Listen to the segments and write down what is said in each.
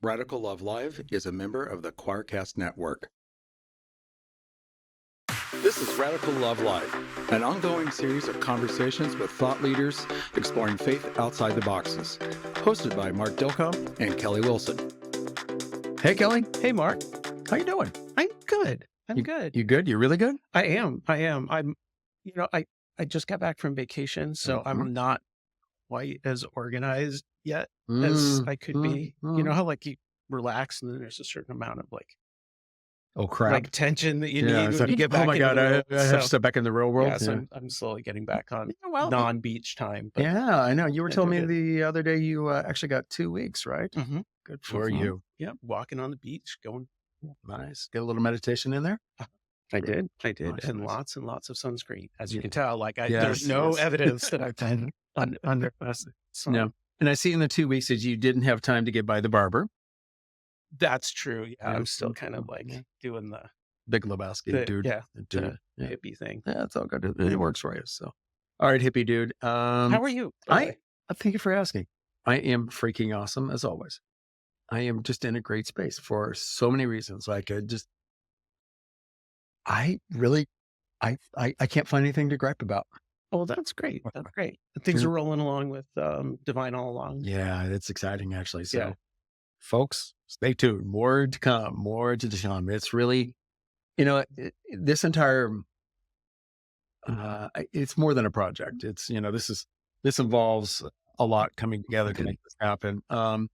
Radical Love Live is a member of the Quoircast Network. This is Radical Love Live, an ongoing series of conversations with thought leaders exploring faith outside the boxes, hosted by Mark Dilcom and Kelly Wilson. Hey, Kelly. Hey, Mark. How you doing? I'm good. You good? You really good? I am. I just got back from vacation, so I'm not quite as organized yet as I could be. You know how like you relax and then there's a certain amount of like, oh crap, like tension that you need when you get back. Oh my God, I have to step back in the real world. Yeah, so I'm slowly getting back on well, non-beach time. But yeah, I know. You were telling me the other day you actually got 2 weeks, right? Mm-hmm. Good for you. Yeah, walking on the beach, going. Nice. Get a little meditation in there. I did, Nice, and nice. lots and lots of sunscreen, as you can tell. Like, Yes, there's no yes. evidence that I've been under. No, and I see in the 2 weeks that you didn't have time to get by the barber. That's true. Yeah, Yeah. I'm still kind of like doing the Big Lebowski, dude. Yeah, Dude. the hippie thing. Yeah, it's all good. It works for you. So, all right, hippie dude. How are you? Thank you for asking. I am freaking awesome as always. I am just in a great space for so many reasons. Like I can't find anything to gripe about. Oh, that's great. That's great. Things are rolling along with Divine all along. Yeah, it's exciting actually. So, Yeah. folks, stay tuned. More to come. More to come. It's really, this entire. It's more than a project. It's this involves a lot coming together to make this happen. And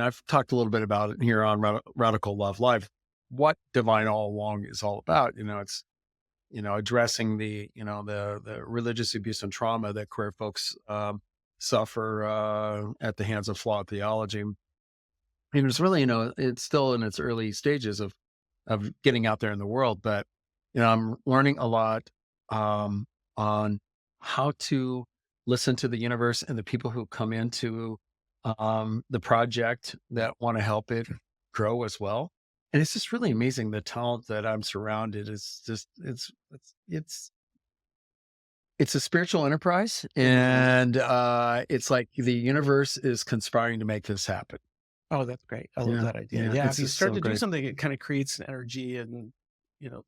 I've talked a little bit about it here on Radical Love Live. What Divine All Along is all about. It's addressing the religious abuse and trauma that queer folks suffer at the hands of flawed theology. And it's really it's still in its early stages of getting out there in the world, but I'm learning a lot on how to listen to the universe and the people who come into the project that want to help it grow as well. And it's just really amazing. The talent that I'm surrounded is just, it's a spiritual enterprise. And it's like the universe is conspiring to make this happen. Oh, that's great. I love that idea. Yeah. If you just start so to do great. something, it kind of creates an energy and,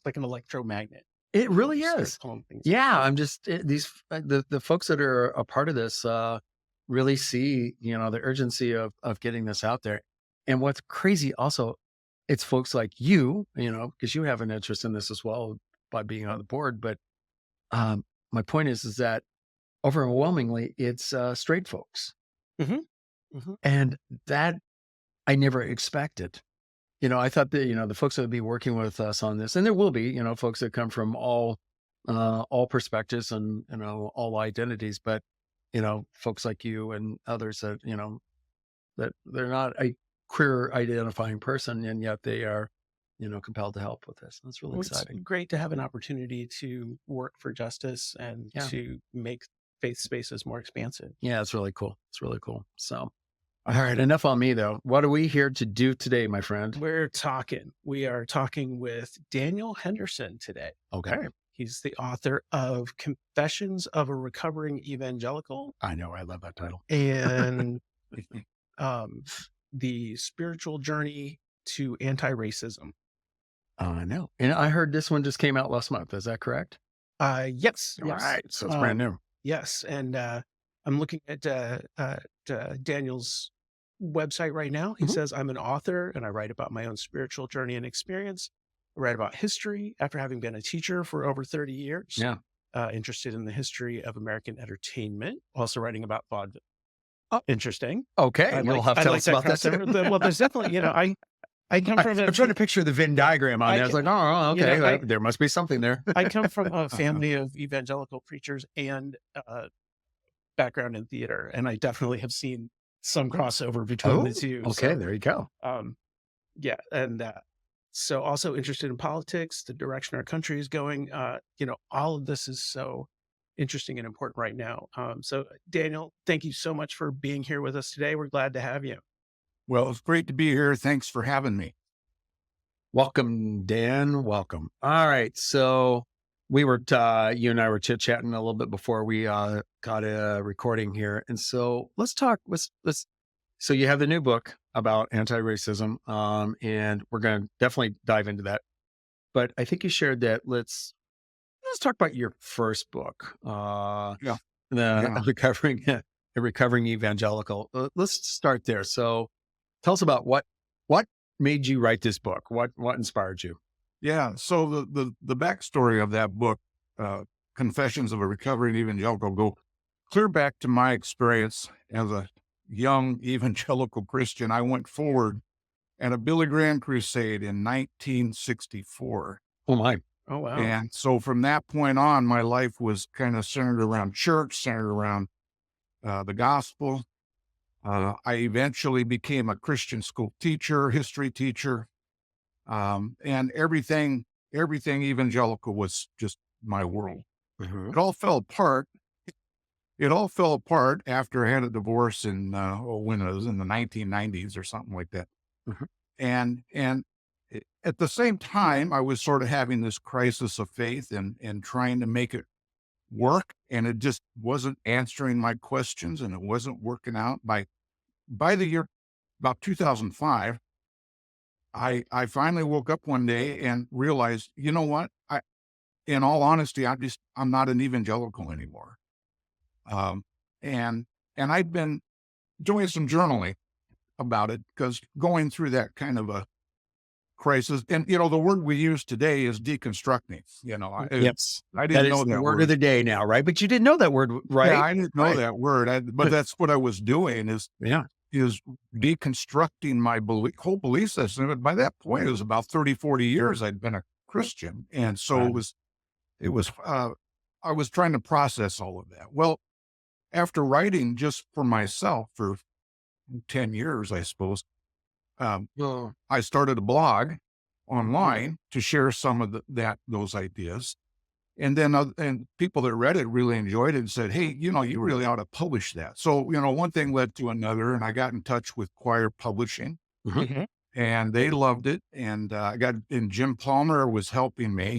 like an electromagnet. It really Start is. pulling things. Yeah. I'm just, the folks that are a part of this really see, the urgency of getting this out there. And what's crazy also, it's folks like you, because you have an interest in this as well by being on the board. But my point is that overwhelmingly it's straight folks. Mm-hmm. Mm-hmm. And that I never expected. I thought that, the folks that would be working with us on this, and there will be, folks that come from all perspectives and, all identities, but, folks like you and others that, that they're not a queer identifying person, and yet they are, compelled to help with this. That's really exciting. It's great to have an opportunity to work for justice and to make faith spaces more expansive. Yeah, it's really cool. It's really cool. So, all right, enough on me though. What are we here to do today, my friend? We are talking with Daniel Henderson today. Okay. He's the author of Confessions of a Recovering Evangelical. I know. I love that title. And the spiritual journey to anti-racism. I know. And I heard this one just came out last month. Is that correct? Yes. All right. So it's brand new. Yes. And I'm looking at Daniel's website right now. He says, I'm an author and I write about my own spiritual journey and experience. I write about history after having been a teacher for over 30 years. Yeah. Interested in the history of American entertainment. Also writing about vaudeville. Oh, interesting. Okay. You'll have to tell us about that. Well, there's definitely, I come from. I'm trying to picture the Venn diagram on there. I was like, oh, okay. There must be something there. I come from a family of evangelical preachers and background in theater, and I definitely have seen some crossover between the two. Okay, there you go. Yeah, and so also interested in politics, the direction our country is going. All of this is so interesting and important right now. So Daniel, thank you so much for being here with us today. We're glad to have you. Well, it's great to be here. Thanks for having me. Welcome, Dan. Welcome. All right. So we were, you and I were chit-chatting a little bit before we got a recording here. And so let's talk, let's So you have the new book about anti-racism, and we're going to definitely dive into that. But I think you shared that. Let's talk about your first book, Yeah. the Yeah. recovering the recovering evangelical. Let's start there. So tell us about what made you write this book. What inspired you? Yeah. So the backstory of that book, uh, Confessions of a Recovering Evangelical, go clear back to my experience as a young evangelical Christian. I went forward at a Billy Graham crusade in 1964. Oh my. Oh, wow. And so from that point on, my life was kind of centered around church, centered around the gospel. I eventually became a Christian school teacher, history teacher, and everything evangelical was just my world. Mhm. It all fell apart. It all fell apart after I had a divorce in when it was in the 1990s or something like that. Mhm. And at the same time, I was sort of having this crisis of faith and trying to make it work, and it just wasn't answering my questions, and it wasn't working out. By the year about 2005, I finally woke up one day and realized, you know what? In all honesty, I'm not an evangelical anymore. Um, and and I'd been doing some journaling about it because going through that kind of a crisis, and the word we use today is deconstructing. Yes. I That didn't is know the that word of word. the day now, right? But you didn't know that word, Yeah, right? I didn't know Right. that word. But that's what I was doing Yeah. is deconstructing my whole belief system. But by that point, it was about 30, 40 years I'd been a Christian. And so Wow. it was I was trying to process all of that. Well, after writing just for myself for 10 years, I suppose, um, Well, I started a blog online to share some of those ideas. And then and people that read it really enjoyed it and said, "Hey, you really ought to publish that." So, one thing led to another, and I got in touch with Quoir Publishing, mhm. Hmm. and they loved it. And and Jim Palmer was helping me.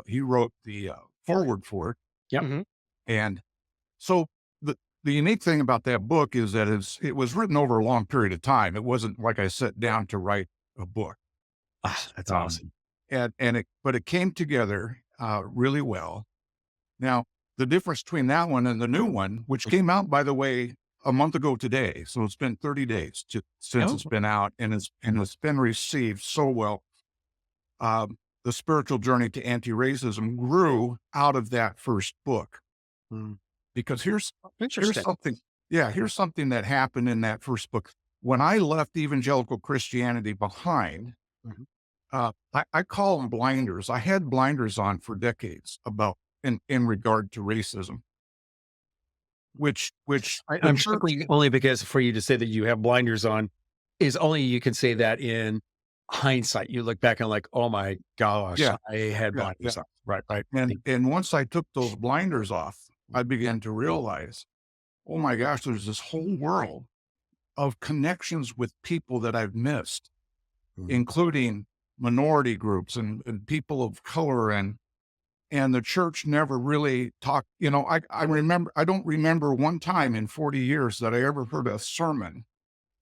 He wrote the forward for it. Yep. Hmm. And so the unique thing about that book is that it was written over a long period of time. It wasn't like I sat down to write a book. Ah, that's Um, awesome. but it came together really well. Now, the difference between that one and the new one, which came out, by the way, a month ago today, so it's been 30 days since Oh, it's been out, and it's been received so well. The spiritual journey to anti-racism grew out of that first book, Mm. because here's Interesting. something. Yeah, here's something that happened in that first book. When I left evangelical Christianity behind, Mhm. I call them blinders. I had blinders on for decades about in regard to racism, which the I'm church. chuckling only because for you to say that you have blinders on is only you can say that in hindsight. You look back and like, oh my gosh, Yeah, I had yeah, yeah. blinders on. Right, right. And once I took those blinders off, I began to realize, oh my gosh, there's this whole world of connections with people that I've missed, Mhm. including minority groups and people of color, and the church never really talked. I don't remember one time in 40 years that I ever heard a sermon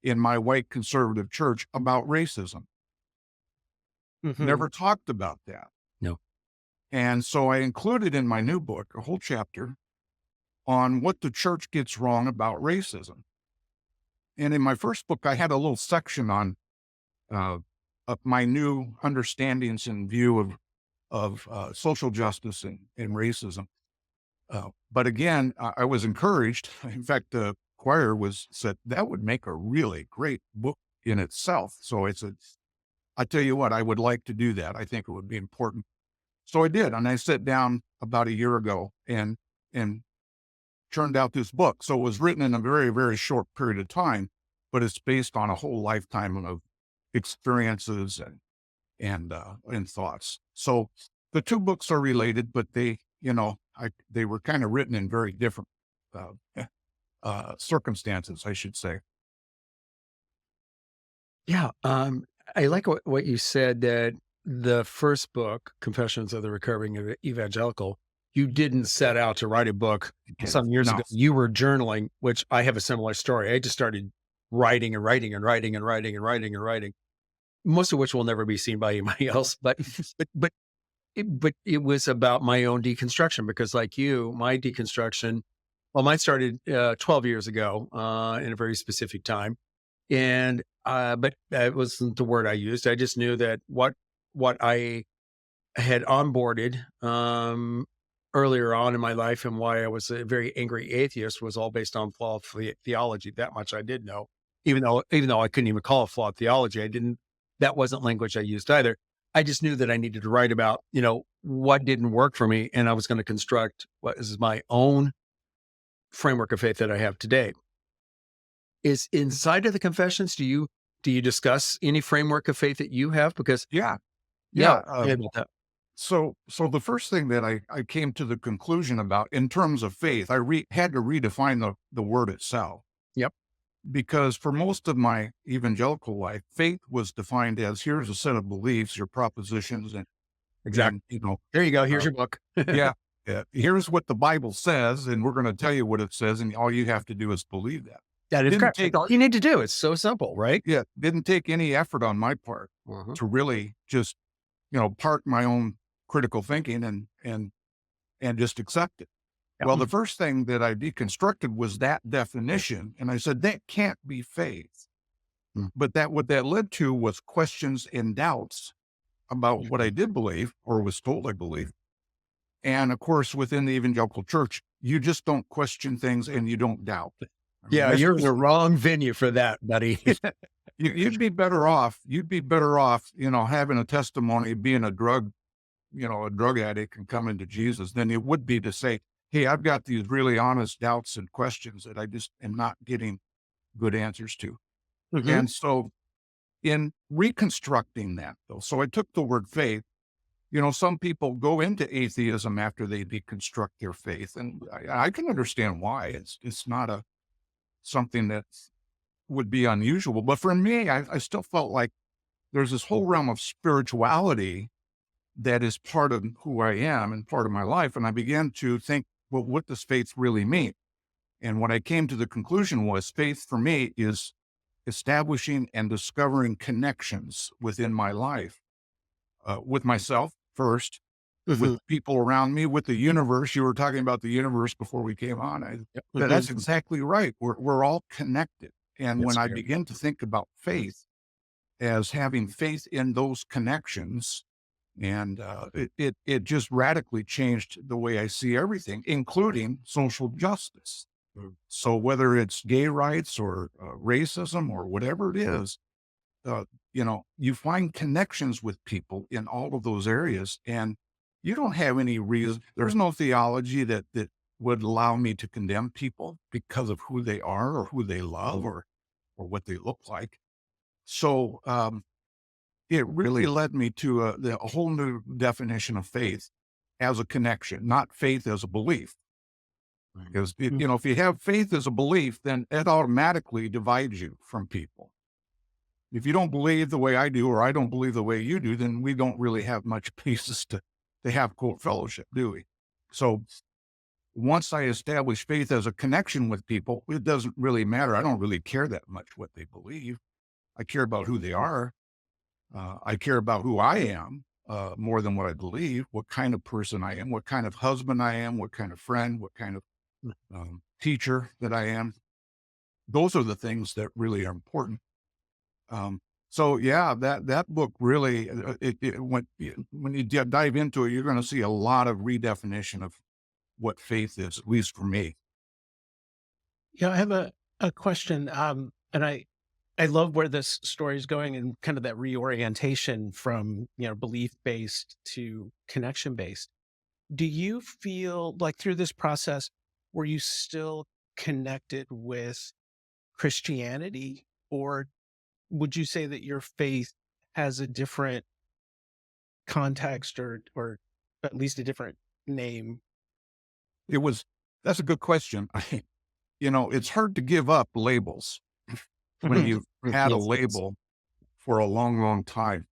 in my white conservative church about racism. hmm. Never talked about that. No. And so I included in my new book a whole chapter on what the church gets wrong about racism. And in my first book, I had a little section on uh, my new understandings and view of social justice and racism. But again, I was encouraged. In fact, the choir said that would make a really great book in itself. So I tell you what, I would like to do that. I think it would be important. So I did, and I sat down about a year ago and churned out this book. So it was written in a very, very short period of time, but it's based on a whole lifetime of experiences and thoughts. So the two books are related, but they were kind of written in very different circumstances, I should say. Yeah. I like what you said that the first book, Confessions of the Recovering Evangelical, you didn't set out to write a book Okay. some years No. ago. You were journaling, which I have a similar story. I just started writing and writing and writing and writing and writing and writing, most of which will never be seen by anybody else. But it was about my own deconstruction because, like you, my deconstruction, well, mine started 12 years ago in a very specific time, and but that wasn't the word I used. I just knew that what I had onboarded earlier on in my life and why I was a very angry atheist was all based on flawed theology. That much I did know, even though I couldn't even call it flawed theology. I didn't. That wasn't language I used either. I just knew that I needed to write about, what didn't work for me, and I was going to construct what is my own framework of faith that I have today. Is inside of the confessions, do you discuss any framework of faith that you have? Because Yeah. yeah, Yeah. yeah, that- So the first thing that I came to the conclusion about in terms of faith, had to redefine the word itself. yep, Because for most of my evangelical life, faith was defined as here's a set of beliefs, your propositions, exactly. and There you go. Here's uh, your book. yeah, here's what the Bible says, and we're going to tell you what it says, and all you have to do is believe that. That is Didn't correct. take That's all you need to do. It's so simple, right? didn't take any effort on my part Mhm. to really just park my own critical thinking and just accept it. Yep. Well, the first thing that I deconstructed was that definition, and I said that can't be faith. Mm. But what that led to was questions and doubts about what I did believe or was told I believed. And of course, within the evangelical church, you just don't question things and you don't doubt. I mean, Yeah, that's you're in just, the wrong venue for that, buddy. you'd be better off. You'd be better off, having a testimony, being a drug addict and coming to Jesus than it would be to say, hey, I've got these really honest doubts and questions that I just am not getting good answers to. Mhm. And so in reconstructing that though, so I took the word faith, some people go into atheism after they deconstruct their faith. And I can understand why. It's not something that would be unusual. But for me, I still felt like there's this whole realm of spirituality that is part of who I am and part of my life. And I began to think, well, what does faith really mean? And what I came to the conclusion was faith for me is establishing and discovering connections within my life, with myself first, with Mhm. people around me, with the universe. You were talking about the universe before we came on. Yep. That's Mhm. exactly right. We're all connected. And Yes, when I we are. begin to think about faith as having faith in those connections, and it just radically changed the way I see everything, including social justice. Mm. So whether it's gay rights or racism or whatever it is, uh, you find connections with people in all of those areas, and you don't have any reason. There's no theology that would allow me to condemn people because of who they are or who they love or what they look like. So it really led me to a whole new definition of faith as a connection, not faith as a belief. Right. Because Mm. if you have faith as a belief, then it automatically divides you from people. If you don't believe the way I do, or I don't believe the way you do, then we don't really have much basis to have quote fellowship, do we? So once I establish faith as a connection with people, it doesn't really matter. I don't really care that much what they believe. I care about who they are. I care about who I am more than what I believe, what kind of person I am, what kind of husband I am, what kind of friend, what kind of teacher that I am. Those are the things that really are important. So yeah, that book really, when you dive into it, you're going to see a lot of redefinition of what faith is, at least for me. Yeah, I have a question. And I love where this story is going and kind of that reorientation from, belief based to connection based. Do you feel like through this process, were you still connected with Christianity, or would you say that your faith has a different context or at least a different name? It was, that's a good question. It's hard to give up labels when Mhm. you've Mm. had a Yes, yes. label for a long, long time.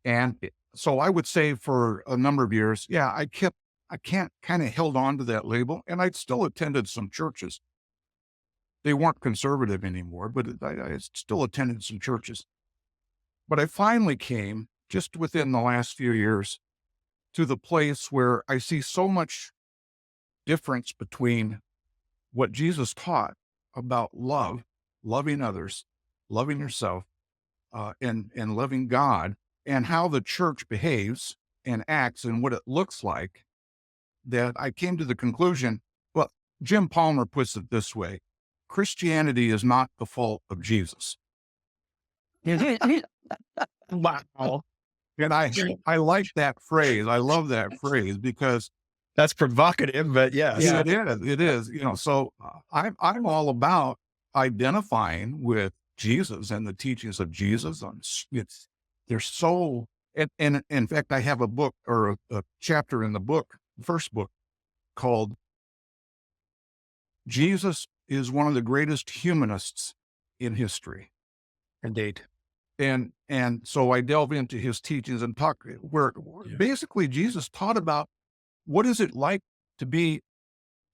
And so I would say for a number of years, yeah, I can't kind of held on to that label, and I'd still attended some churches. they weren't conservative anymore, but I still attended some churches. But I finally came, just within the last few years, to the place where I see so much difference between what Jesus taught about love, loving others, loving yourself, and loving God, and how the church behaves and acts and what it looks like, that I came to the conclusion, well, Jim Palmer puts it this way: Christianity is not the fault of Jesus. Wow. And I like that phrase. I love that phrase because That's provocative, but yes. Yeah. it is, so I'm all about identifying with Jesus and the teachings of Jesus. They're so, and in fact, I have a book, or a chapter in the book, first book, called Jesus is one of the greatest humanists in history. Indeed. And so I delve into his teachings and talk where Yeah. basically Jesus taught about what is it like to be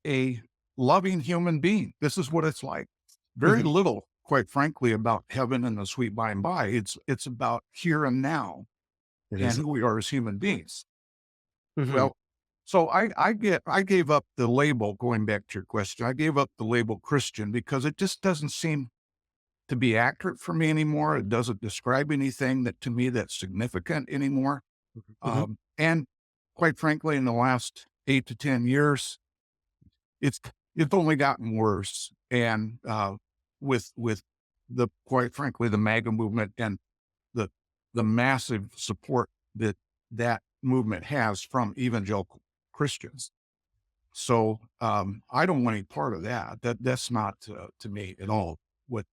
a loving human being. This is what it's like. Very Mhm. little, quite frankly, about heaven and the sweet by and by. It's about here and now It and is. who we are as human beings. Mhm. Well, so I gave up the label, going back to your question, I gave up the label Christian because it just doesn't seem to be accurate for me anymore. It doesn't describe anything that to me that's significant anymore. Mhm. And quite frankly, in the last 8 to 10 years, it's it's only gotten worse. And with the, quite frankly, the MAGA movement and the the massive support that movement has from evangelical Christians. So I don't want any part of that. That's not to me at all what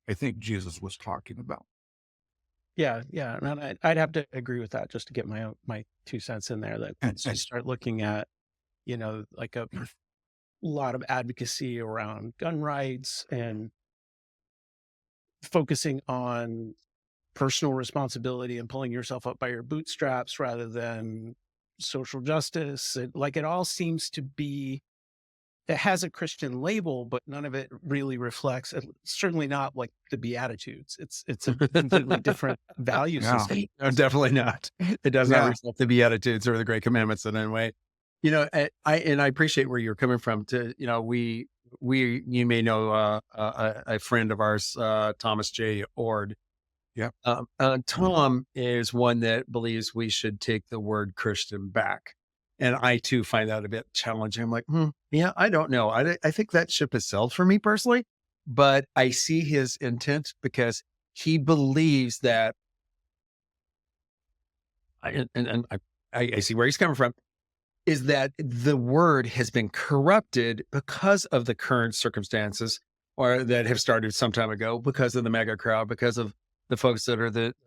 I think Jesus was talking about. Yeah, yeah, and I'd have to agree with that just to get my 2 cents in there, that once you start looking at, like a lot of advocacy around gun rights and focusing on personal responsibility and pulling yourself up by your bootstraps rather than social justice, it all seems to be, it has a Christian label, but none of it really reflects, certainly not like the Beatitudes. It's a completely different value Yeah, system. No, definitely not. It does not yeah, reflect the Beatitudes or the Great Commandments in any way. I appreciate where you're coming from. You may know a friend of ours, Thomas J. Ord. yeah. Tom is one that believes we should take the word Christian back. And I too find that a bit challenging. I'm like, yeah, I don't know. I think that ship has sailed for me personally, but I see his intent because he believes that, I see where he's coming from, is that the word has been corrupted because of the current circumstances, or that have started some time ago, because of the mega crowd, because of the folks that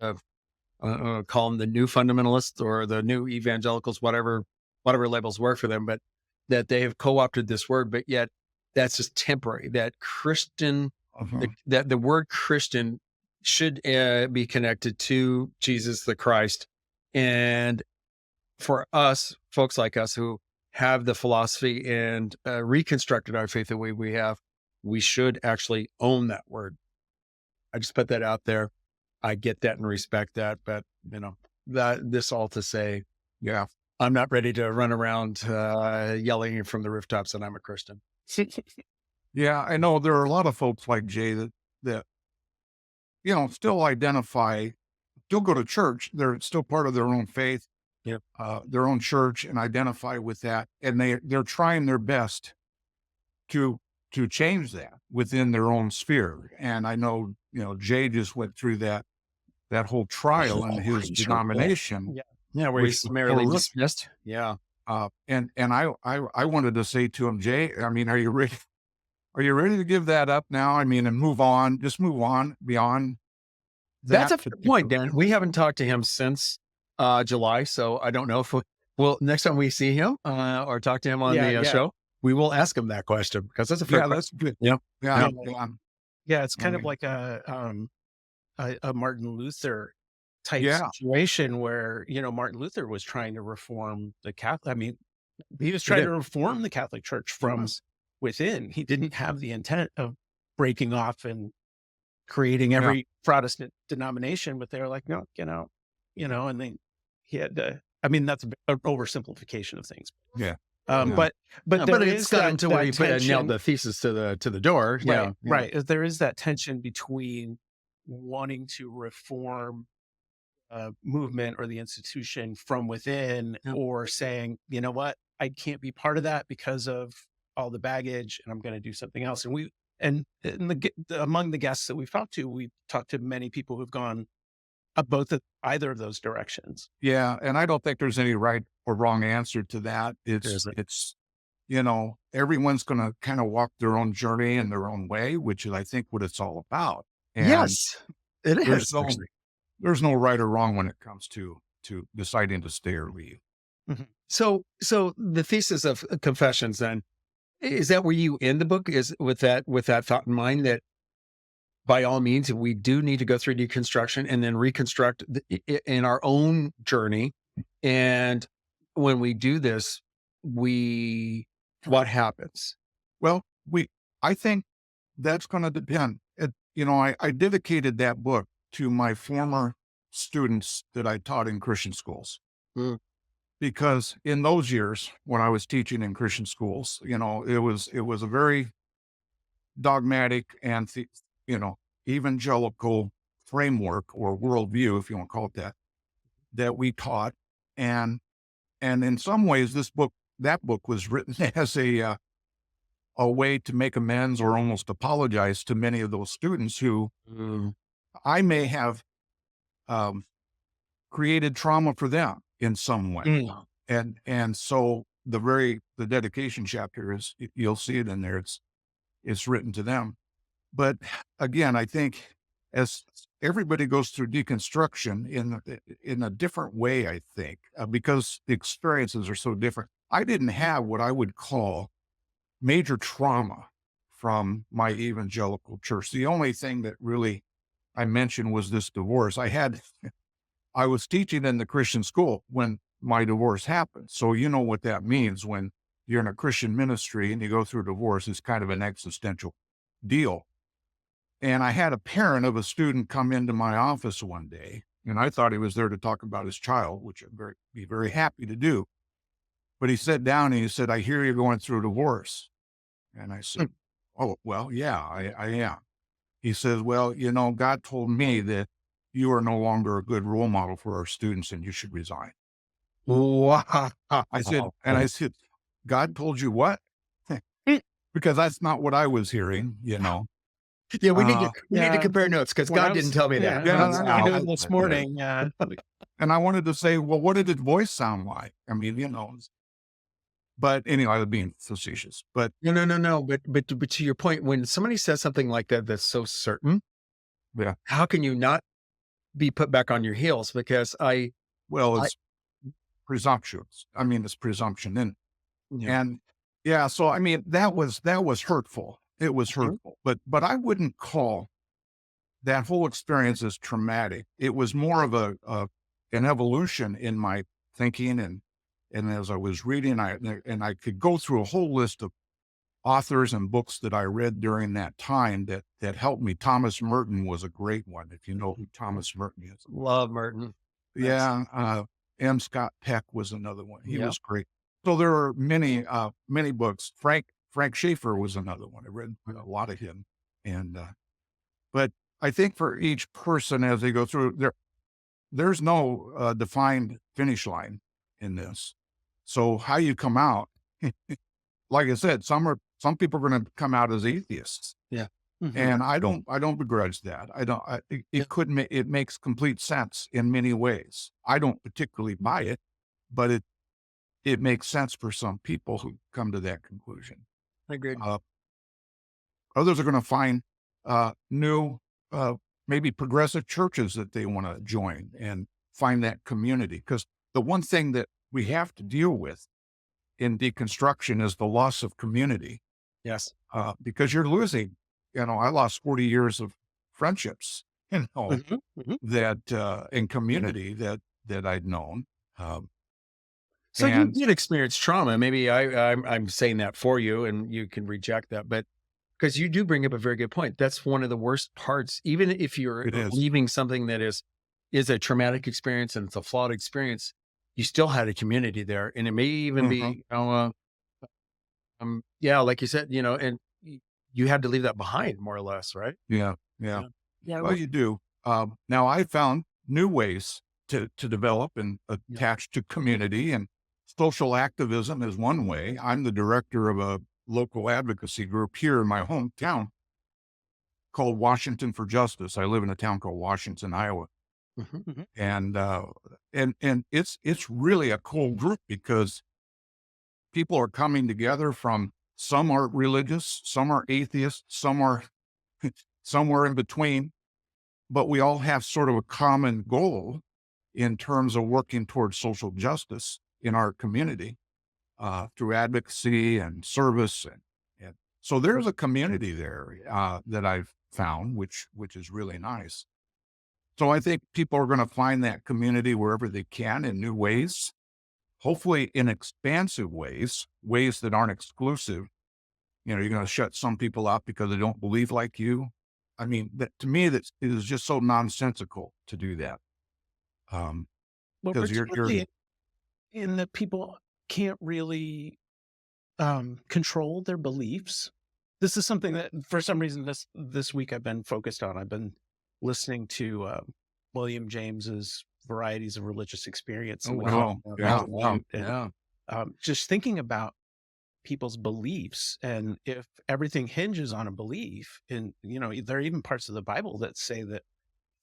are call them the new fundamentalists or the new evangelicals, whatever labels work for them, but that they have co-opted this word, but yet that's just temporary. That Christian, Uh-huh. that the word Christian should be connected to Jesus the Christ. And for us, folks like us who have the philosophy and reconstructed our faith the way we have, we should actually own that word. I just put that out there. I get that and respect that, but that this all to say, Yeah. I'm not ready to run around yelling from the rooftops that I'm a Christian. Yeah, I know there are a lot of folks like Jay that still identify, still go to church. They're still part of their own faith, Yep. their own church, and identify with that. And they're trying their best to change that within their own sphere. And I know, Jay just went through that whole trial in his He sure did. denomination, Yeah. Yeah, where which he's was summarily horrific. dismissed. Yeah. And I wanted to say to him, Jay, I mean, are you ready? Are you ready to give that up now? I mean, and move on, just move on beyond That's that a fair point, particular. Dan. We haven't talked to him since July, so I don't know if well, next time we see him or talk to him on Yeah, the yeah. show, we will ask him that question because that's a fair Yeah, question. that's good. Yeah. Yeah, Yeah. yeah. Yeah, it's I kind of mean, like a Martin Luther type yeah, situation where, Martin Luther was trying to reform the Catholic. I mean, he was He trying did. to reform the Catholic Church he from was. within. He didn't have the intent of breaking off and creating Yeah. every Protestant denomination, but they're like, no, and then he had to, I mean, that's an oversimplification of things. Yeah. Yeah. But Yeah, there but is it's got him to where he nailed tension, the thesis to the door. right? Yeah. Right. There is that tension between wanting to reform a movement or the institution from within, Yeah. or saying, you know what, I can't be part of that because of all the baggage, and I'm going to do something else. Among the guests that we've talked to many people who've gone either of those directions. Yeah. And I don't think there's any right or wrong answer to that. There It's, isn't. it's, you know, everyone's going to kind of walk their own journey in their own way, which is, I think, what it's all about. And Yes, it there's is. no, Actually. there's no right or wrong when it comes to deciding to stay or leave. Mhm. So the thesis of Confessions, then, is that where you end the book? Is with that thought in mind that by all means we do need to go through deconstruction and then reconstruct in our own journey, and when we do this, what happens? Well, I think that's going to depend. I dedicated that book to my former students that I taught in Christian schools. Mm. Because in those years when I was teaching in Christian schools, it was a very dogmatic and evangelical framework or worldview, if you want to call it that we taught, and in some ways, that book was written as a way to make amends or almost apologize to many of those students who Mm. I may have created trauma for them in some way. Mm. And so the dedication chapter is, you'll see it in there. It's written to them. But again, I think as everybody goes through deconstruction in a different way, I think, because the experiences are so different. I didn't have what I would call major trauma from my evangelical church. The only thing that really I mentioned was this divorce. I was teaching in the Christian school when my divorce happened. So you know what that means when you're in a Christian ministry and you go through a divorce. It's kind of an existential deal. And I had a parent of a student come into my office one day, and I thought he was there to talk about his child, which I'd be very happy to do. But he sat down and he said, "I hear you're going through a divorce." And I said, "Oh, well, yeah, I am." He says, "Well, God told me that you are no longer a good role model for our students and you should resign." Wow. I said, "God told you what?" Because that's not what I was hearing. Yeah, we need to Yeah. compare notes because When I God didn't was- tell me yeah, that. Yeah, when I was no, reading this morning. And I wanted to say, well, what did his voice sound like? I mean, but anyway, I was being facetious. But No. But to your point, when somebody says something like that, that's so certain, yeah, how can you not be put back on your heels? Because well, I- it's presumptuous. I mean, it's presumption. Yeah. And yeah, so I mean, that was hurtful. It was Mhm. hurtful, but I wouldn't call that whole experience as traumatic. It was more of an evolution in my thinking, and as I was reading, I could go through a whole list of authors and books that I read during that time that helped me. Thomas Merton was a great one, if you know who Thomas Merton is. Love Merton. Yeah, M. Scott Peck was another one. He Yeah. was great. So there are many books. Frank Schaeffer was another one. I read a lot of him, and but I think for each person as they go through, there's no defined finish line in this. So how you come out, like I said, some people are going to come out as atheists. Yeah. Mhm. And I don't begrudge that. It makes complete sense in many ways. I don't particularly buy it, but it makes sense for some people who come to that conclusion. Agreed. Others are going to find new, maybe progressive churches that they want to join and find that community. Because the one thing that we have to deal with in deconstruction is the loss of community. Yes. Because you're losing. I lost 40 years of friendships, Mhm. Mhm. that in community that I'd known. So you And did experience trauma. Maybe I'm saying that for you, and you can reject that, but because you do bring up a very good point. That's one of the worst parts. Even if you're it is. leaving something that is a traumatic experience and it's a flawed experience, you still had a community there, and it may even be, Mhm. yeah, like you said, and you had to leave that behind, more or less, right? Yeah, yeah. Yeah, yeah. Well, you do. Now I found new ways to develop and Yeah. attach to community, and social activism is one way. I'm the director of a local advocacy group here in my hometown called Washington for Justice. I live in a town called Washington, Iowa, Mhm. Mhm. and it's really a cool group because people are coming together from, some are religious, some are atheists, some are somewhere in between, but we all have sort of a common goal in terms of working towards social justice in our community, through advocacy and service, and so there's a community there, that I've found, which is really nice. So I think people are going to find that community wherever they can in new ways, hopefully in expansive ways, ways that aren't exclusive. You're going to shut some people out because they don't believe like you. I mean, that to me, that is just so nonsensical to do that. Um, Well, because you're particularly in that people can't really control their beliefs. This is something that, for some reason, this week I've been focused on. I've been listening to William James's Varieties of Religious Experience, Oh, in which he wow. oh talks yeah, about and Yeah. just thinking about people's beliefs, and if everything hinges on a belief, and there are even parts of the Bible that say that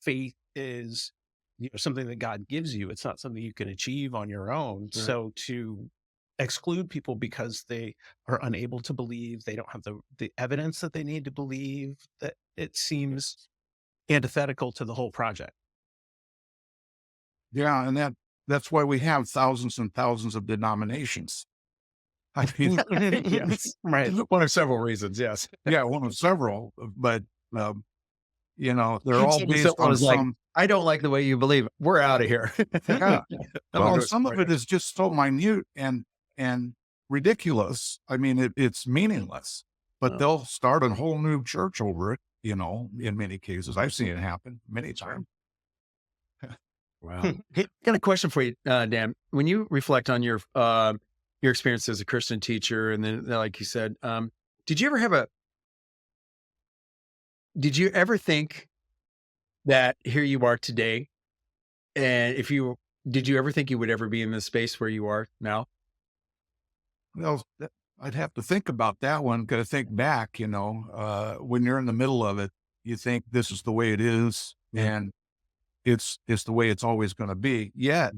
faith is something that God gives you. It's not something you can achieve on your own. Right. So to exclude people because they are unable to believe, they don't have the evidence that they need to believe, that it seems antithetical to the whole project. yeah, and that's why we have thousands and thousands of denominations. I mean, Yes, right. One of several reasons, yes. yeah, one of several, but um, they're all based Someone on was like, some. "I don't like the way you believe. We're out of here." Yeah, I'm well, gonna and go some of somewhere it else. is just so minute and ridiculous. I mean, it's meaningless, but Oh, they'll start a whole new church over it. In many cases, I've seen it happen many sure. times. Wow. Hey, got a question for you, Dan. When you reflect on your experience as a Christian teacher, and then, like you said, did you ever have a did you ever think that here you are today, and if you did you ever think you would ever be in this space where you are now? Well, I'd have to think about that one. Got to think back. When you're in the middle of it, you think this is the way it is, Yeah. and it's the way it's always going to be. Yet,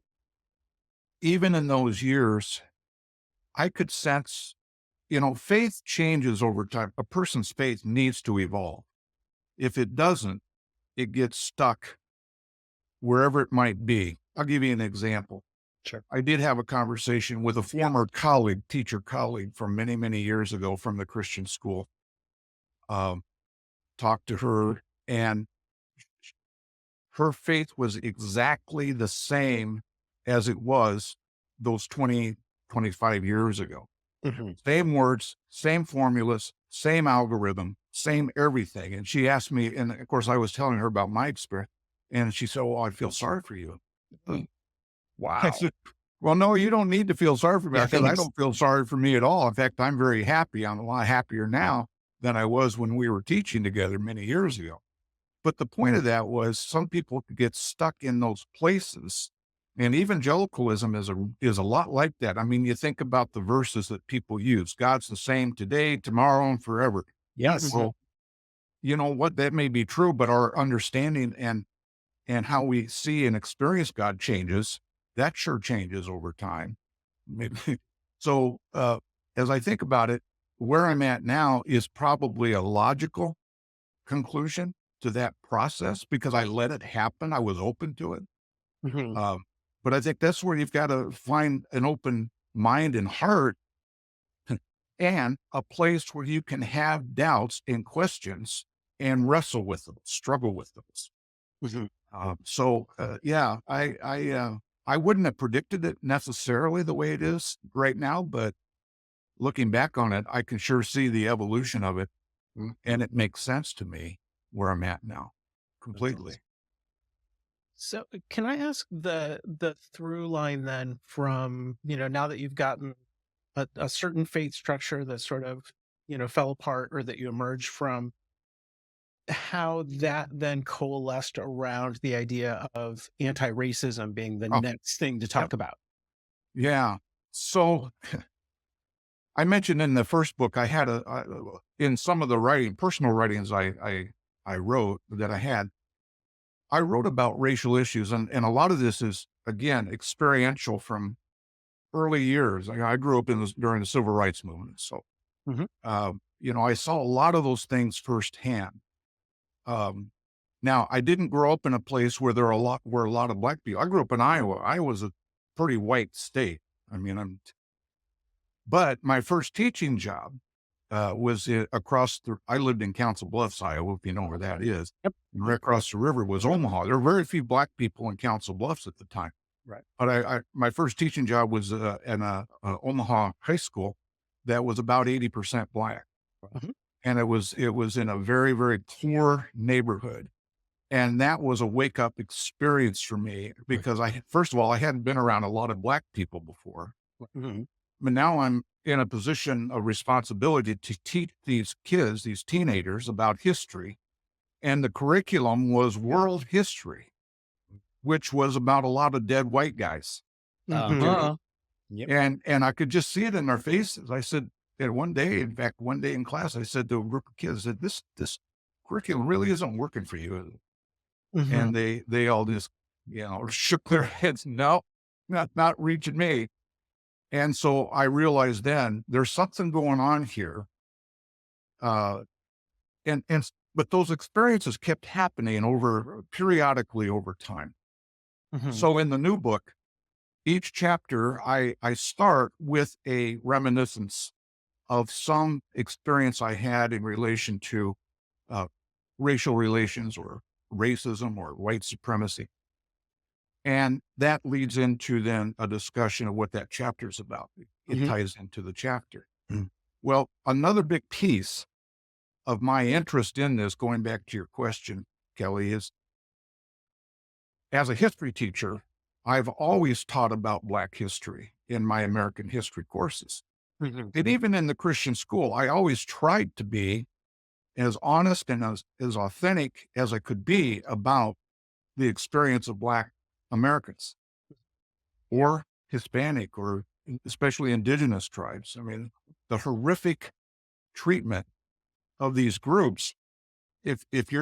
even in those years, I could sense, faith changes over time. A person's faith needs to evolve. If it doesn't, it gets stuck wherever it might be. I'll give you an example. Sure. I did have a conversation with a former colleague, teacher colleague from many, many years ago from the Christian school. Um, Talked to her, and her faith was exactly the same as it was those 20, 25 years ago. Mhm. Same words, same formulas, same algorithm, same everything. And she asked me, and of course, I was telling her about my experience, and she said, "Oh, I feel sorry for you." I Wow. said, "Well, no, you don't need to feel sorry for me Yeah, because I thanks. don't feel sorry for me at all. In fact, I'm very happy. I'm a lot happier now than I was when we were teaching together many years ago." But the point of that was some people could get stuck in those places. And evangelicalism is a lot like that. I mean, you think about the verses that people use. God's the same today, tomorrow, and forever. Yes. Mhm. Well, you know what? That may be true, but our understanding and how we see and experience God changes. That sure changes over time. Maybe. So as I think about it, where I'm at now is probably a logical conclusion to that process because I let it happen. I was open to it. Mhm. Um, but I think that's where you've got to find an open mind and heart and a place where you can have doubts and questions and wrestle with them, struggle with those. Mhm. Yeah, I wouldn't have predicted it necessarily the way it is right now, but looking back on it, I can sure see the evolution of it, and it makes sense to me where I'm at now, That's awesome. completely. So can I ask the through line then from, now that you've gotten a certain faith structure that sort of, fell apart or that you emerged from, how that then coalesced around the idea of anti-racism being the Oh, next thing to yep. talk about? Yeah. So I mentioned in the first book, in some of the personal writings I wrote that I wrote about racial issues, and a lot of this is, again, experiential from early years. I grew up during the civil rights movement. So, Hmm. I saw a lot of those things firsthand. Um, Now, I didn't grow up in a place where were a lot of black people. I grew up in Iowa. Iowa's a pretty white state. I mean, but my first teaching job was I lived in Council Bluffs, Iowa, if you know where that is. Yep. And right across the river was Omaha. There were very few black people in Council Bluffs at the time. Right. But my first teaching job was in a Omaha high school that was about 80% black. Mhm. And it was in a very, very poor neighborhood. And that was a wake up experience for me because first of all, I hadn't been around a lot of black people before. Mhm. But now I'm in a position of responsibility to teach these kids, these teenagers, about history. And the curriculum was world history, which was about a lot of dead white guys. Mhm. Uh-huh. Yep. And I could just see it in their faces. I said, and one day in class, I said to a group of kids, I said, this curriculum really isn't working for you. Mhm. And they all just, shook their heads. No, not reaching me. And so I realized then there's something going on here. Uh, but those experiences kept happening periodically over time. Mhm. So in the new book, each chapter, I start with a reminiscence of some experience I had in relation to uh, racial relations or racism or white supremacy. And that leads into then a discussion of what that chapter is about. It Mhm. ties into the chapter. Mm. Well, another big piece of my interest in this, going back to your question, Kelly, is as a history teacher, I've always taught about Black history in my American history courses. Mhm. And even in the Christian school, I always tried to be as honest and as authentic as I could be about the experience of Black Americans or Hispanic or especially indigenous tribes. I mean, the horrific treatment of these groups, if if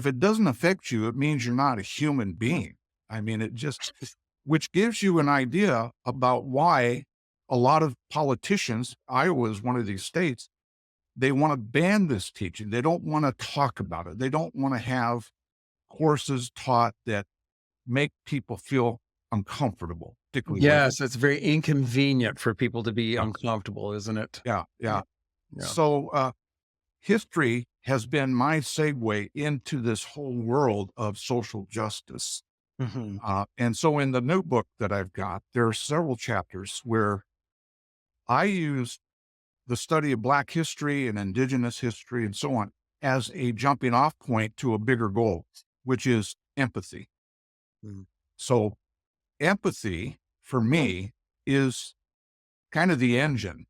it doesn't affect you, it means you're not a human being. I mean, which gives you an idea about why a lot of politicians, Iowa is one of these states, they want to ban this teaching. They don't want to talk about it. They don't want to have courses taught that make people feel uncomfortable, particularly women. Yes, it's very inconvenient for people to be Yeah, uncomfortable, isn't it? yeah, yeah. Yeah. Yeah. So history has been my segue into this whole world of social justice. Mhm. And so in the new book that I've got, there are several chapters where I use the study of Black history and Indigenous history and so on as a jumping off point to a bigger goal, which is empathy. Mm. So empathy for me is kind of the engine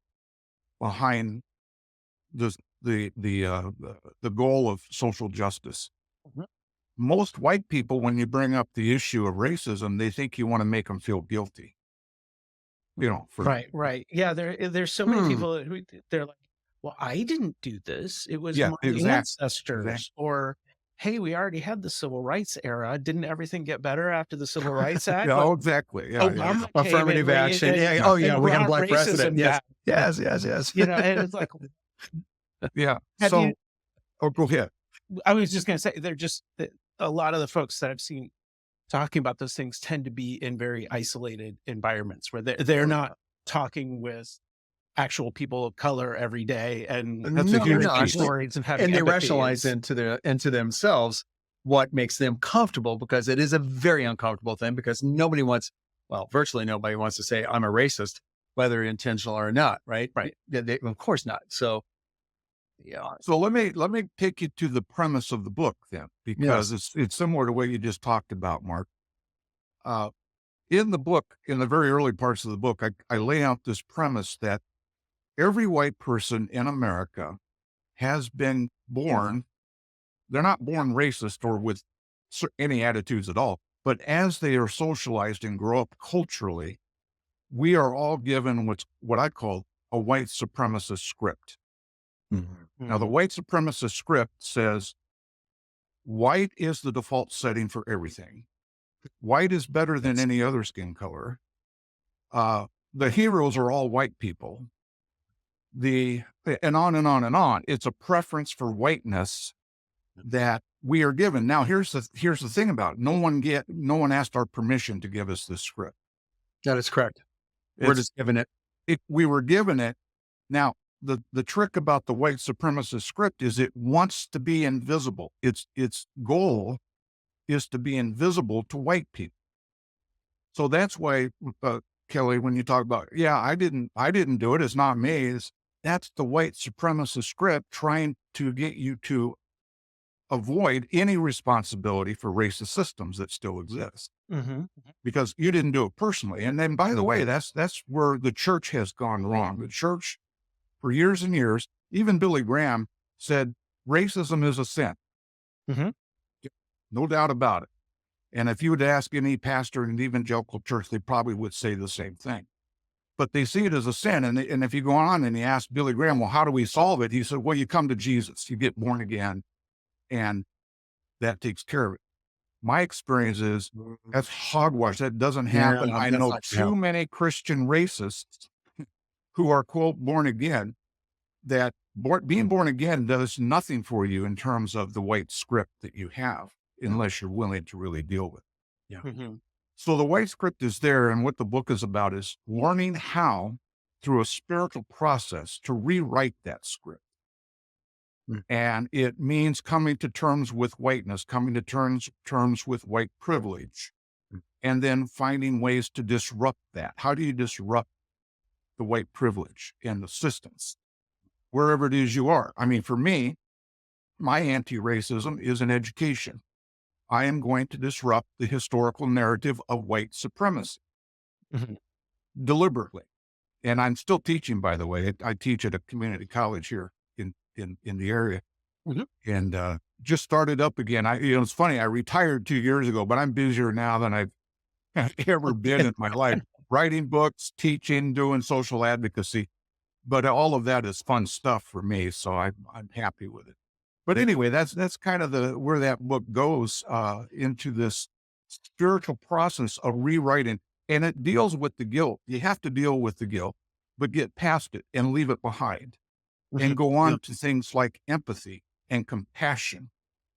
behind the goal of social justice. Mhm. Most white people, when you bring up the issue of racism, they think you want to make them feel guilty, for Right, right. Yeah, there's so many Hmm. people who they're like, "Well, I didn't do this. It was yeah, my exactly. ancestors." Or, "Hey, we already had the civil rights era. Didn't everything get better after the Civil Rights Act? Yeah, But oh, exactly. Yeah, yeah, Obama came Affirmative action. Yeah. yeah, Oh, yeah. and We got a brought black president. racism Yes. back." Yes. Yes. Yes. And it's like, yeah. have you So, oh, go ahead. I was just gonna say, they're just a lot of the folks that I've seen talking about those things tend to be in very isolated environments where they're not talking with actual people of color every day and That's a No, they're huge hearing their not. piece. stories and having And they empathy. rationalize into themselves what makes them comfortable, because it is a very uncomfortable thing, because nobody wants, well, virtually nobody wants to say I'm a racist, whether intentional or not, right? Right. Of course not. So, yeah. So let me take you to the premise of the book then, because Yes. it's similar to what you just talked about, Mark. Uh, in the book, in the very early parts of the book, I lay out this premise that every white person in America has been born. They're not born racist or with any attitudes at all, but as they are socialized and grow up culturally, we are all given what I call a white supremacist script. Mhm. Now, the Mhm. white supremacist script says white is the default setting for everything. White is better than Yes. any other skin color. The heroes are all white people. And on and on and on. It's a preference for whiteness that we are given. Now, here's the thing about it. No one asked our permission to give us this script. That is correct. We're It's just giving it. we were given it. Now, the trick about the white supremacist script is it wants to be invisible. Its goal is to be invisible to white people. So that's why, Kelly, when you talk about, yeah, I didn't do it, it's not me. That's the white supremacist script trying to get you to avoid any responsibility for racist systems that still exist, Mhm. because you didn't do it personally. And then, by the way, that's where the church has gone wrong. The church, for years and years, even Billy Graham said racism is a sin. Mhm. No doubt about it. And if you would ask any pastor in an evangelical church, they probably would say the same thing. But they see it as a sin. And if you go on and you ask Billy Graham, well, how do we solve it? He said, well, you come to Jesus, you get born again, and that takes care of it. My experience is that's hogwash. That doesn't Yeah, happen. I that's know not gonna too help. many Christian racists who are, quote, born again, that being born again does nothing for you in terms of the white script that you have, unless you're willing to really deal with it. Yeah. Mhm. So the white script is there, and what the book is about is learning how, through a spiritual process, to rewrite that script. Mm. And it means coming to terms with whiteness, coming to terms with white privilege, Mm. and then finding ways to disrupt that. How do you disrupt the white privilege and the systems wherever it is you are? I mean, for me, my anti-racism is in education. I am going to disrupt the historical narrative of white supremacy Mhm. deliberately. And I'm still teaching, by the way. I teach at a community college here in the area, Mhm. and just started up again. It's funny. I retired 2 years ago, but I'm busier now than I've ever been in my life. Writing books, teaching, doing social advocacy, but all of that is fun stuff for me. So I'm happy with it. But anyway, that's kind of where that book goes into this spiritual process of rewriting, and it deals with the guilt. You have to deal with the guilt, but get past it and leave it behind, and Mhm. go Yeah. on to things like empathy and compassion.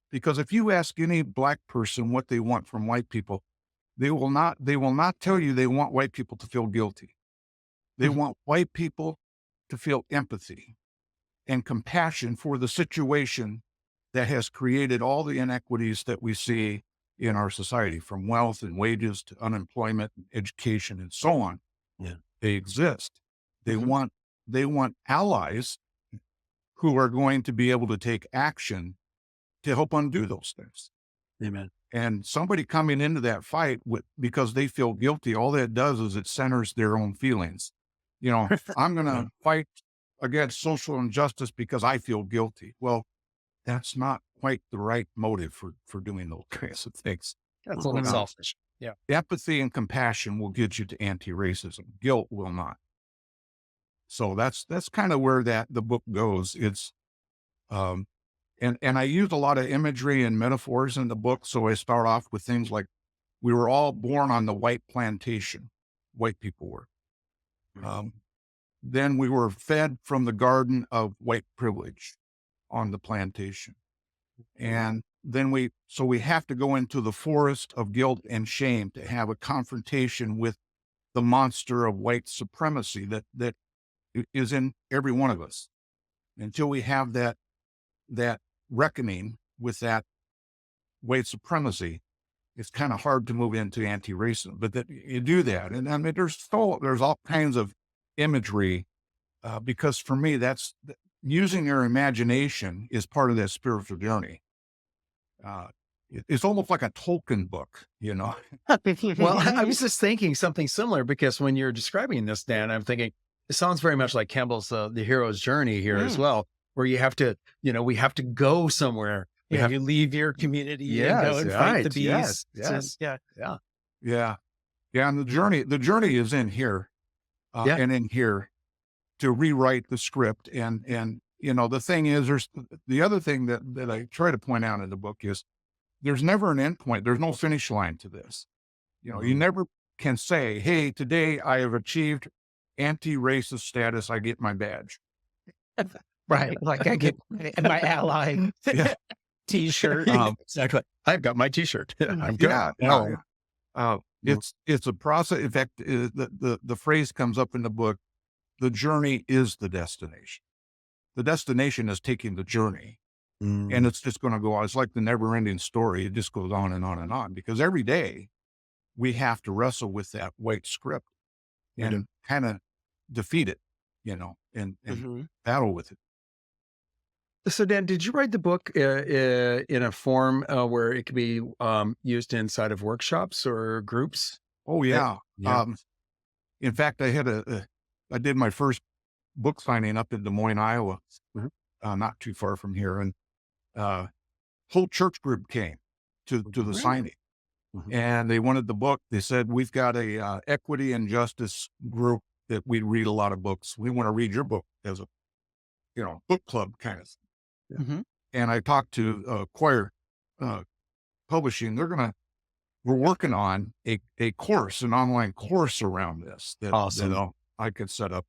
Because if you ask any black person what they want from white people, they will not tell you they want white people to feel guilty. They Mhm. want white people to feel empathy and compassion for the situation that has created all the inequities that we see in our society, from wealth and wages to unemployment, and education, and so on. Yeah. They exist. They Mhm. want they want allies who are going to be able to take action to help undo those things. Amen. And somebody coming into that fight because they feel guilty, all that does is it centers their own feelings. I'm going Yeah. to fight against social injustice because I feel guilty. Well, that's not quite the right motive for doing those kinds of things. That's a little Uh, selfish. Yeah. Empathy and compassion will get you to anti-racism. Guilt will not. So that's kind of where the book goes. It's um, and I use a lot of imagery and metaphors in the book. So I start off with things like we were all born on the white plantation. White people were. Mm. Um, then we were fed from the garden of white privilege on the plantation. And then we have to go into the forest of guilt and shame to have a confrontation with the monster of white supremacy that is in every one of us. Until we have that reckoning with that white supremacy, it's kind of hard to move into anti-racism, but that you do that. And I mean, there's all kinds of imagery, because for me, using your imagination is part of that spiritual journey. It's almost like a Tolkien book, you know? Well, I was just thinking something similar because when you're describing this, Dan, I'm thinking it sounds very much like Campbell's The Hero's Journey here as well, where you have to, we have to go somewhere. Yeah, you leave your community and go Yes, and fight the right. beast. Yes. Yeah. Yeah. Yeah. Yeah. And the journey is in here, Yeah. and in here to rewrite the script. And, the thing is, the other thing that I try to point out in the book is there's never an end point. There's no finish line to this. You never can say, hey, today I have achieved anti-racist status. I get my badge. Right. Like I get my ally Yeah. T-shirt. Exactly. I've got my T-shirt. I'm good. It's a process. In fact, the phrase comes up in the book, the journey is the destination. The destination is taking the journey. And it's just going to go on. It's like the never ending story. It just goes on and on and on, because every day we have to wrestle with that white script and kind of defeat it, and battle with it. So, Dan, did you write the book in a form where it could be used inside of workshops or groups? Oh yeah. Yeah. In fact, I did my first book signing up in Des Moines, Iowa, not too far from here, and whole church group came to the signing, and they wanted the book. They said, "We've got a equity and justice group that we read a lot of books. We want to read your book as a book club kind of thing." And I talked to Quoir Publishing. We're working on a course, an online course around this that I could set up,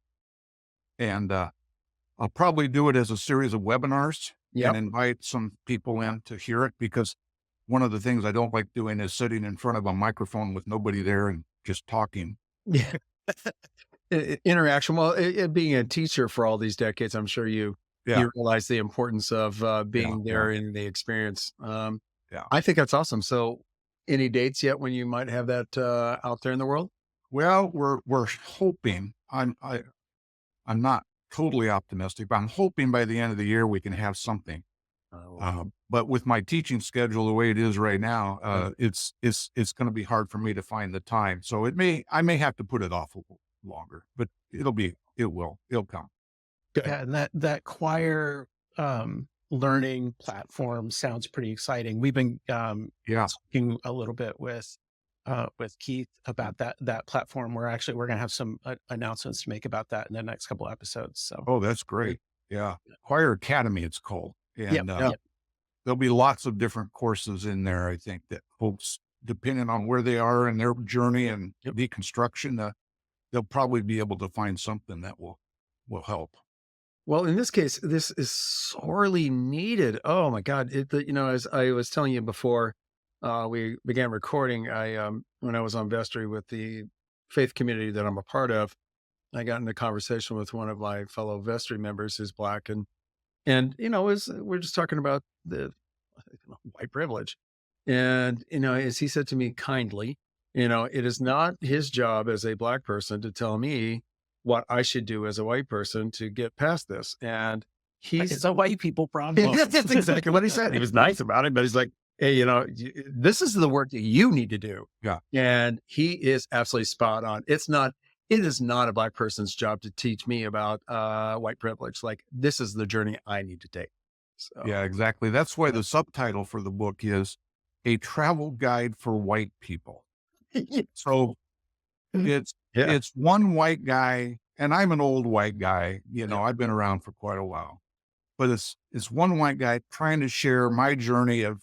and I'll probably do it as a series of webinars and invite some people in to hear it, because one of the things I don't like doing is sitting in front of a microphone with nobody there and just talking. Yeah. Interaction. Well, being a teacher for all these decades, I'm sure you realize the importance of being there in the experience. I think that's awesome. So any dates yet when you might have that out there in the world? Well, we're hoping. I'm not totally optimistic, but I'm hoping by the end of the year we can have something. But with my teaching schedule the way it is right now, it's going to be hard for me to find the time. So I may have to put it off a little longer, but it'll come. Good. Yeah, and that Quoir learning platform sounds pretty exciting. We've been talking a little bit with Keith about that platform. We're going to have some announcements to make about that in the next couple episodes. So, that's great. Yeah. Quoir Academy, it's called. And there'll be lots of different courses in there. I think that folks, depending on where they are in their journey and deconstruction, they'll probably be able to find something that will help. Well, in this case, this is sorely needed. Oh my God. As I was telling you before we began recording, when I was on vestry with the faith community that I'm a part of, I got into conversation with one of my fellow vestry members who's Black, and we're just talking about the white privilege. And, as he said to me kindly, it is not his job as a Black person to tell me what I should do as a white person to get past this. And it's a white people problem. That's exactly what he said. He was nice about it, but he's like, hey, this is the work that you need to do. Yeah. And he is absolutely spot on. It is not a Black person's job to teach me about white privilege. Like, this is the journey I need to take. So. Yeah, exactly. That's why the subtitle for the book is A Travel Guide for White People. So it's one white guy, and I'm an old white guy, I've been around for quite a while, but it's one white guy trying to share my journey of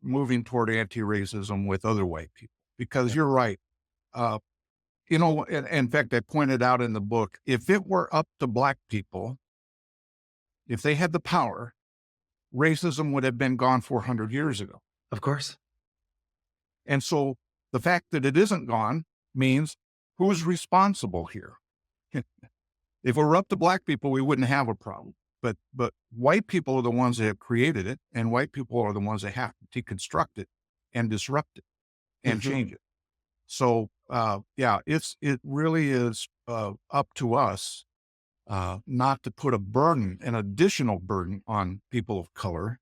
moving toward anti-racism with other white people, because you're right. In fact, I pointed out in the book, if it were up to Black people, if they had the power, racism would have been gone 400 years ago. Of course. And so the fact that it isn't gone means who's responsible here? If it were up to Black people, we wouldn't have a problem. But white people are the ones that have created it, and white people are the ones that have to deconstruct it and disrupt it and Mhm. change it. So, yeah, it really is up to us not to put an additional burden on people of color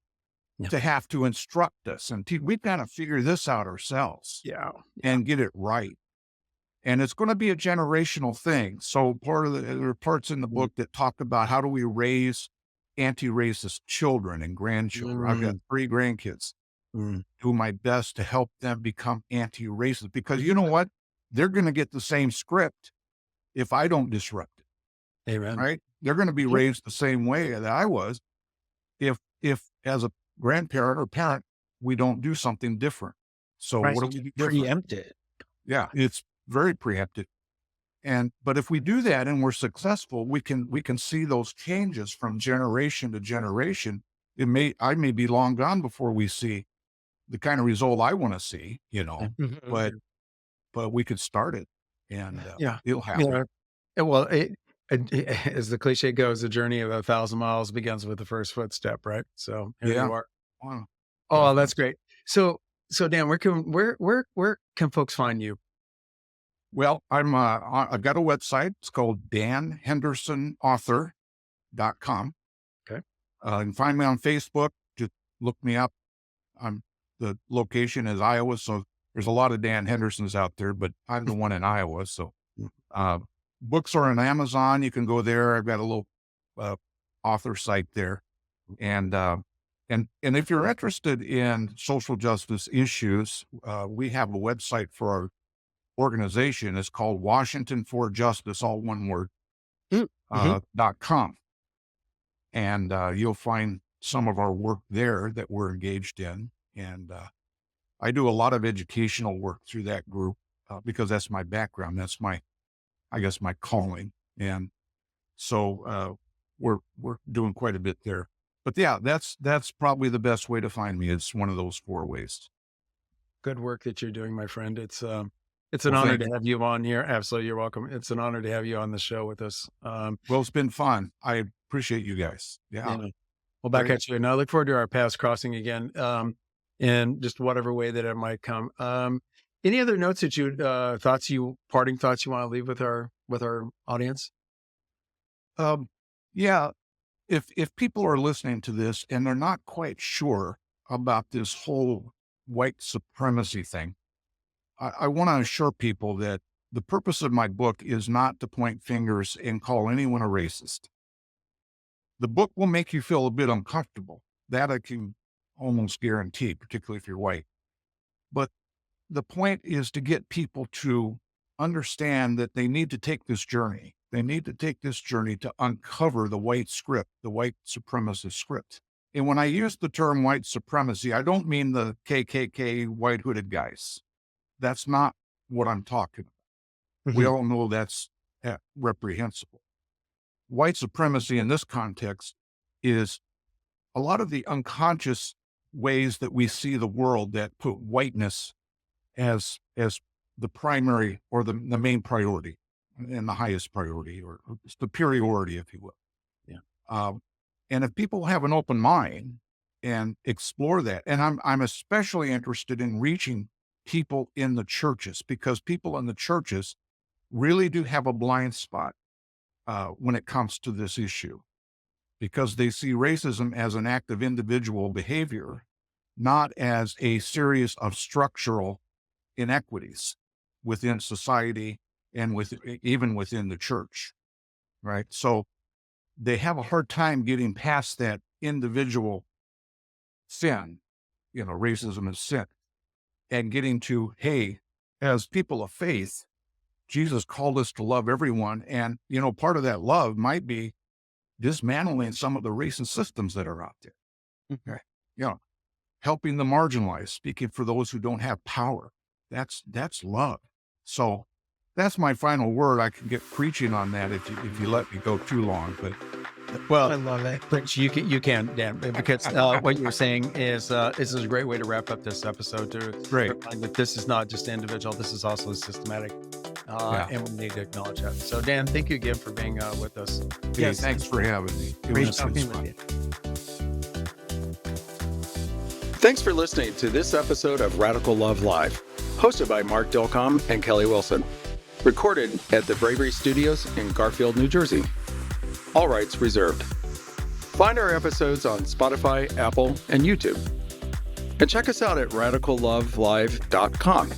Yeah. to have to instruct us. And we've got to figure this out ourselves Yeah. and get it right. And it's going to be a generational thing. So there are parts in the Mm. book that talk about how do we raise anti-racist children and grandchildren. I've got Mm. 3 grandkids. Mm. Do my best to help them become anti-racist because you know what? They're going to get the same script if I don't disrupt it, Amen. right? They're going to be Yep. raised the same way that I was if as a grandparent or parent, we don't do something different. So Right. what So do we you do different? preempt it. Yeah, it's very preemptive. But if we do that and we're successful, we can see those changes from generation to generation. I may be long gone before we see the kind of result I want to see, Yeah. but Mhm. we could start it and Yeah. it'll You happen. know, well, as the cliche goes, the journey of 1,000 miles begins with the first footstep, right? So here Yeah. you are. Wow, Oh, that's definitely. great. So, Dan, where can folks find you? Well, I've got a website. It's called danhendersonauthor.com. Okay. You can find me on Facebook. Just look me up. The location is Iowa, so there's a lot of Dan Hendersons out there, but I'm the one in Iowa. So, Mm. uh, books are on Amazon. You can go there. I've got a little uh, author site there, and if you're interested in social justice issues, we have a website for our organization. It's called Washington for Justice, all one word, Mm. Mhm. .com. And you'll find some of our work there that we're engaged in. And I do a lot of educational work through that group because that's my background. That's I guess, my calling. And so we're doing quite a bit there. But yeah, that's probably the best way to find me. It's one of those 4 ways. Good work that you're doing, my friend. It's an Well, honor thank to you. have you on here. Absolutely, you're welcome. It's an honor to have you on the show with us. Well, it's been fun. I appreciate you guys. You Yeah, know, we'll back great. at you, and I look forward to our paths crossing again, in just whatever way that it might come. Any other notes that parting thoughts you want to leave with our audience? Um, yeah, if people are listening to this and they're not quite sure about this whole white supremacy thing, I want to assure people that the purpose of my book is not to point fingers and call anyone a racist. The book will make you feel a bit uncomfortable. That I can almost guarantee, particularly if you're white. But the point is to get people to understand that they need to take this journey. They need to take this journey to uncover the white script, the white supremacist script. And when I use the term white supremacy, I don't mean the KKK white hooded guys. That's not what I'm talking about. We Mhm. all know that's reprehensible. White supremacy in this context is a lot of the unconscious ways that we see the world that put whiteness as the primary or the main priority and the highest priority or superiority, if you will. Yeah. Um, and if people have an open mind and explore that, and I'm especially interested in reaching people in the churches because people in the churches really do have a blind spot when it comes to this issue because they see racism as an act of individual behavior, not as a series of structural inequities within society and even within the church, right? So they have a hard time getting past that individual sin, racism is sin, and getting to, hey, as people of faith, Jesus called us to love everyone. And, part of that love might be dismantling some of the racist systems that are out there. Mhm. Okay. You know, helping the marginalized, speaking for those who don't have power. That's love. So that's my final word. I can get preaching on that if you let me go too long, but Well, I love it. but you can, Dan, because what you're saying is this is a great way to wrap up this episode to great. remind that this is not just individual, this is also systematic. and we need to acknowledge that. So, Dan, thank you again for being with us. Hey, Yes. thanks for having me. It Great was talking fun. with you. Thanks for listening to this episode of Radical Love Live, hosted by Mark Dilcom and Kelly Wilson. Recorded at the Bravery Studios in Garfield, New Jersey. All rights reserved. Find our episodes on Spotify, Apple, and YouTube. And check us out at radicallovelive.com,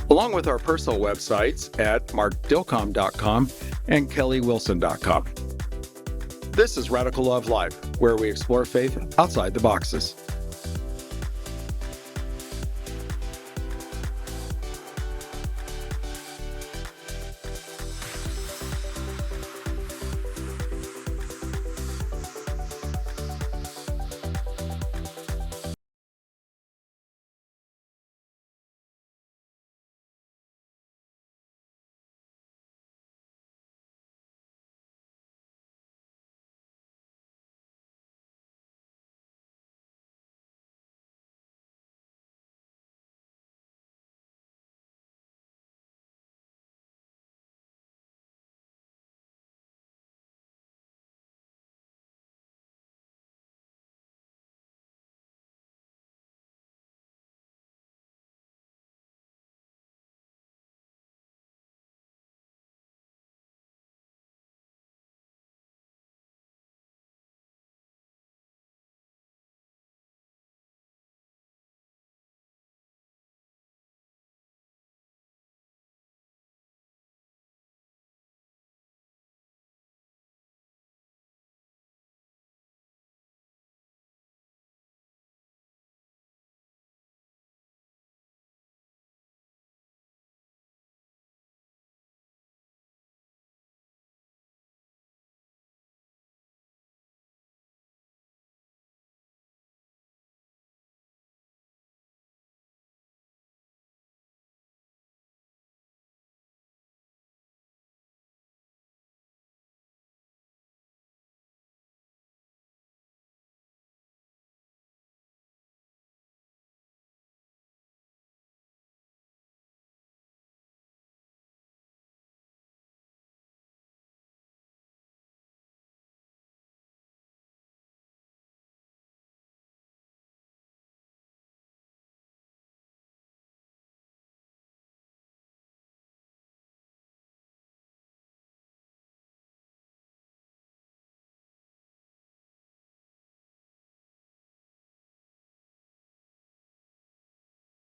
along with our personal websites at markdilcom.com and kellywilson.com. This is Radical Love Live, where we explore faith outside the boxes.